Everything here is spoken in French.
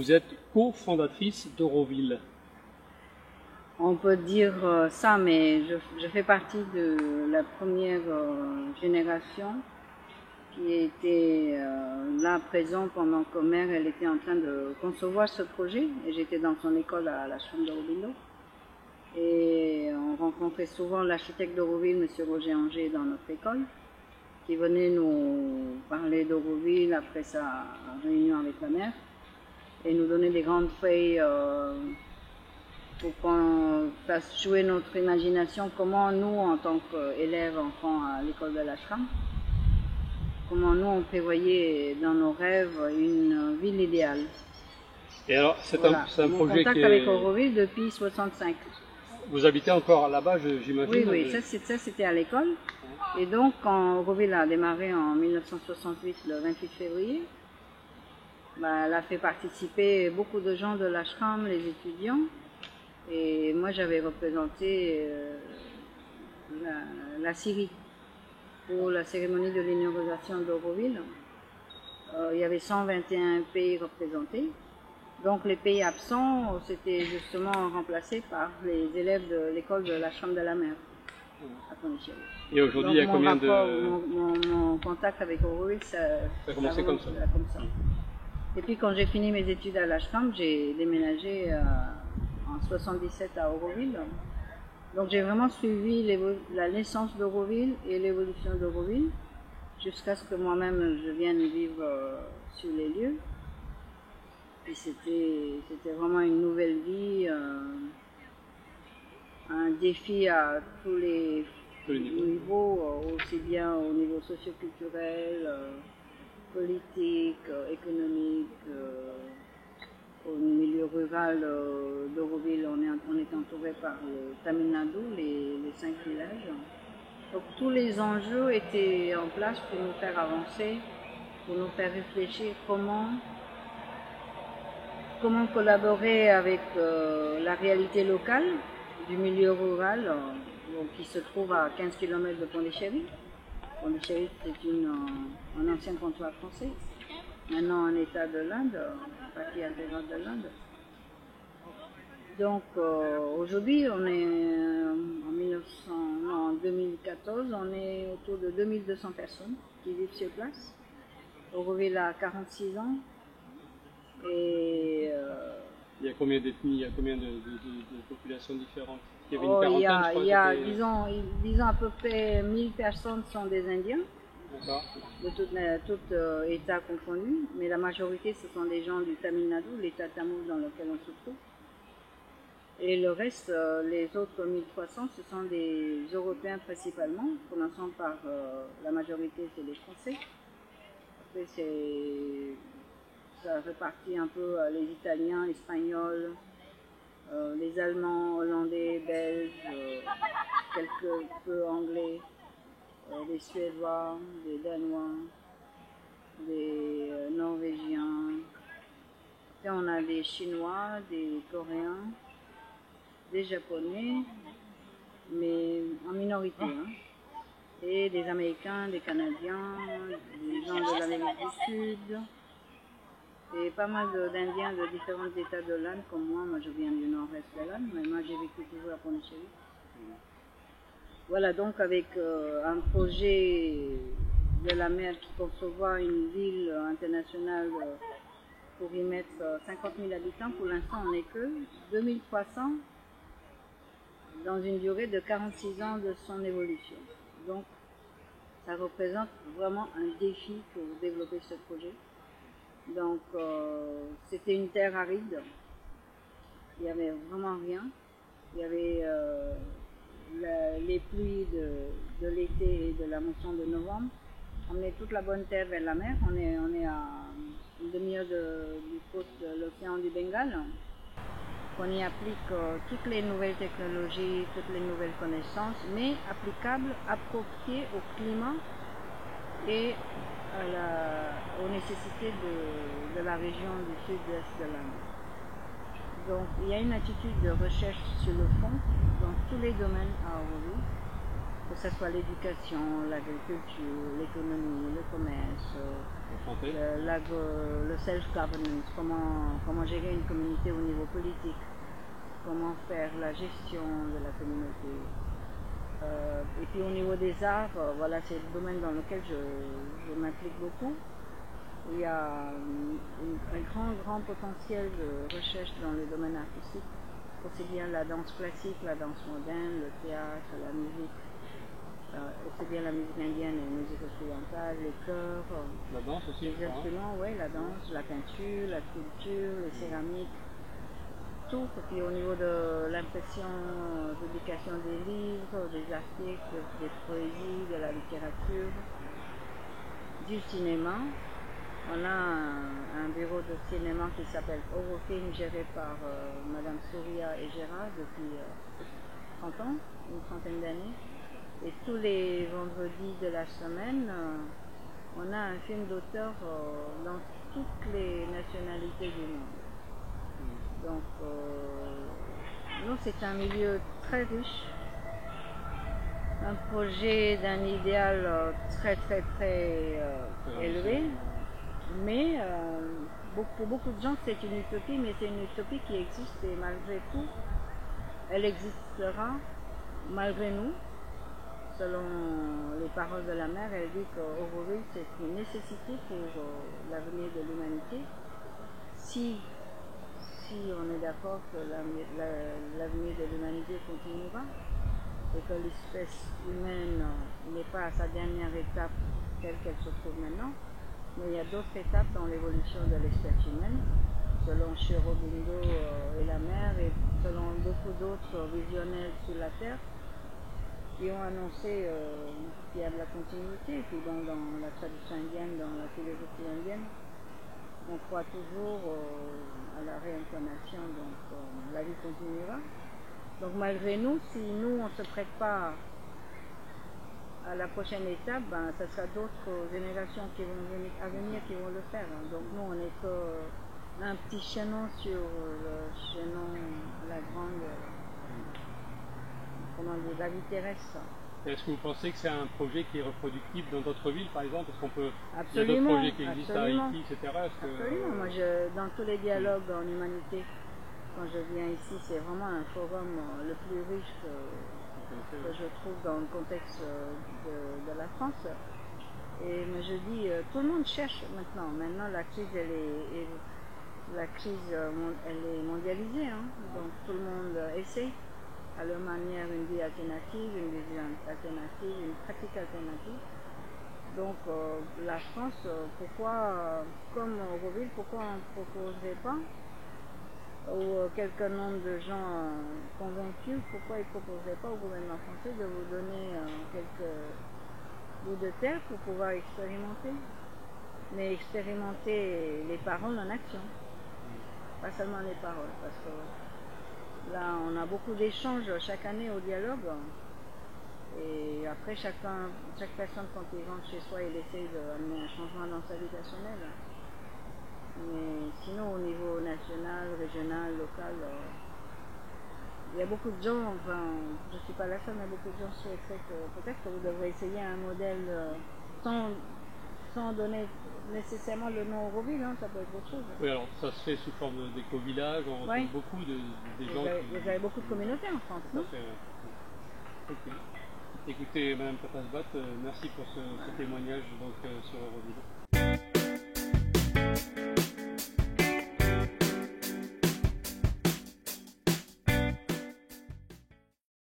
vous êtes cofondatrice d'Euroville. On peut dire ça, mais je fais partie de la première génération qui était là présent pendant que mère elle était en train de concevoir ce projet. Et j'étais dans son école à la Chambre d'Euroville. Et on rencontrait souvent l'architecte d'Euroville, M. Roger Anger, dans notre école, qui venait nous parler d'Euroville après sa réunion avec la mère et nous donner des grandes feuilles pour qu'on fasse jouer notre imagination, comment nous, en tant qu'élèves, enfants à l'école de l'Ashram, comment nous on prévoyait dans nos rêves une ville idéale. Et alors, c'est voilà. un Mon projet contact qui est... avec Euroville depuis 65. Vous habitez encore là-bas, j'imagine? Oui, ça c'était à l'école. Et donc, quand Euroville a démarré en 1968, le 28 février, elle a fait participer beaucoup de gens de l'ashram, les étudiants. Et moi, j'avais représenté la Syrie pour la cérémonie de l'inauguration d'Euroville. Il y avait 121 pays représentés. Donc les pays absents, c'était justement remplacé par les élèves de l'école de la Chambre de la Mer à Pondichéry. Et aujourd'hui, il y a combien de... Mon contact avec Euroville, ça a commencé comme ça. Et puis quand j'ai fini mes études à l'Ashram, j'ai déménagé en 77 à Euroville. Donc j'ai vraiment suivi la naissance d'Euroville et l'évolution d'Euroville jusqu'à ce que moi-même je vienne vivre sur les lieux. Et c'était vraiment une nouvelle vie, un défi à tous les niveaux, aussi bien au niveau socio-culturel, politique, économique. Au milieu rural d'Euroville, on est entouré par le Tamil Nadu, les 5 villages. Donc tous les enjeux étaient en place pour nous faire avancer, pour nous faire réfléchir comment collaborer avec la réalité locale du milieu rural qui se trouve à 15 km de Pondichéry. Pondichéry, c'est un ancien comptoir français, maintenant un état de l'Inde, partie intégrante de l'Inde. Donc aujourd'hui, on est en 2014, on est autour de 2200 personnes qui vivent sur place. Euroville a 46 ans. Et il y a combien d'ethnies, il y a combien de populations différentes? Il y a disons à peu près 1000 personnes sont des Indiens, de tout État confondu, mais la majorité ce sont des gens du Tamil Nadu, l'État tamoul dans lequel on se trouve. Et le reste, les autres 1300, ce sont des Européens principalement, commençant par la majorité c'est les Français. Après ça répartit un peu les Italiens, Espagnols, les Allemands, Hollandais, Belges, quelques peu Anglais, des Suédois, des Danois, des Norvégiens. Après on a des Chinois, des Coréens, des Japonais, mais en minorité, et des Américains, des Canadiens, des gens de l'Amérique du Sud. Et pas mal d'Indiens de différents États de l'Inde, comme moi je viens du nord-est de l'Inde, mais moi j'ai vécu toujours à Pondichéry. Voilà, donc avec un projet de la mer qui concevoir une ville internationale pour y mettre 50 000 habitants, pour l'instant on n'est que 2300 dans une durée de 46 ans de son évolution. Donc ça représente vraiment un défi pour développer ce projet. Donc c'était une terre aride, il n'y avait vraiment rien, il y avait les pluies de l'été et de la mousson de novembre. On met toute la bonne terre vers la mer, on est à une demi-heure du côte de l'océan du Bengale. On y applique toutes les nouvelles technologies, toutes les nouvelles connaissances, mais applicables, appropriées au climat et aux nécessités de la région du sud-est de l'Inde. Donc il y a une attitude de recherche sur le fond dans tous les domaines à Euroville que ce soit l'éducation, l'agriculture, l'économie, le commerce, le self-governance, comment gérer une communauté au niveau politique, comment faire la gestion de la communauté. Et puis au niveau des arts, voilà, c'est le domaine dans lequel je m'implique beaucoup. Il y a un grand potentiel de recherche dans le domaine artistique, aussi bien la danse classique, la danse moderne, le théâtre, la musique, aussi bien la musique indienne et la musique occidentale, les chœurs, la danse aussi, les instruments, oui, la danse, la peinture, la sculpture, les céramiques, tout. Et puis au niveau de l'impression, publication des livres, des articles, des poésies, de la littérature, du cinéma. On a un bureau de cinéma qui s'appelle Eurofilm, géré par Madame Souria et Gérard depuis 30 ans, une trentaine d'années. Et tous les vendredis de la semaine, on a un film d'auteur dans toutes les nationalités du monde. Donc, nous, c'est un milieu très riche, un projet d'un idéal très élevé. Mais pour beaucoup de gens, c'est une utopie, mais c'est une utopie qui existe et malgré tout, elle existera malgré nous. Selon les paroles de la mère, elle dit qu'Auroville, c'est une nécessité pour l'avenir de l'humanité. Si on est d'accord que l'avenir de l'humanité continuera et que l'espèce humaine n'est pas à sa dernière étape telle qu'elle se trouve maintenant, mais il y a d'autres étapes dans l'évolution de l'espèce humaine, selon Aurobindo et la mer, et selon beaucoup d'autres visionnaires sur la Terre, qui ont annoncé qu'il y a de la continuité. Et puis dans la tradition indienne, dans la philosophie indienne, on croit toujours à la réincarnation, donc la vie continuera. Donc malgré nous, si nous on ne se prête pas à la prochaine étape, ce sera d'autres générations qui vont venir qui vont le faire. Donc nous, on n'est qu'un petit chaînon sur le chaînon, la grande, la vie terrestre. Est-ce que vous pensez que c'est un projet qui est reproductible dans d'autres villes, par exemple? Est-ce qu'on peut... Absolument. Il y a d'autres projets qui existent à Haïti, etc. Absolument. Moi, dans tous les dialogues en humanité, quand je viens ici, c'est vraiment un forum le plus riche que je trouve dans le contexte de la France. Et mais je dis, tout le monde cherche maintenant. Maintenant, la crise, elle est mondialisée. Hein. Donc tout le monde essaye à leur manière une vie alternative, une vision alternative, une pratique alternative. Donc la France, pourquoi, comme Auroville, pourquoi on ne proposerait pas, ou quelques nombre de gens convaincus, pourquoi ils ne proposeraient pas au gouvernement français de vous donner quelques bouts de terre pour pouvoir expérimenter, mais expérimenter les paroles en action, pas seulement les paroles, parce que là on a beaucoup d'échanges chaque année au dialogue, et après chaque personne quand il rentre chez soi il essaie d'amener un changement dans sa vie personnelle. Mais sinon, au niveau national, régional, local, il y a beaucoup de gens, enfin, je ne suis pas la seule, mais beaucoup de gens souhaiteraient que peut-être que vous devrez essayer un modèle sans donner nécessairement le nom Auroville, hein, ça peut être autre chose. Oui, alors ça se fait sous forme d'éco-village, on retrouve beaucoup des gens Vous avez beaucoup de communautés en France, non? Ok. Écoutez, Madame Tapasbat, merci pour ce témoignage donc, sur Auroville.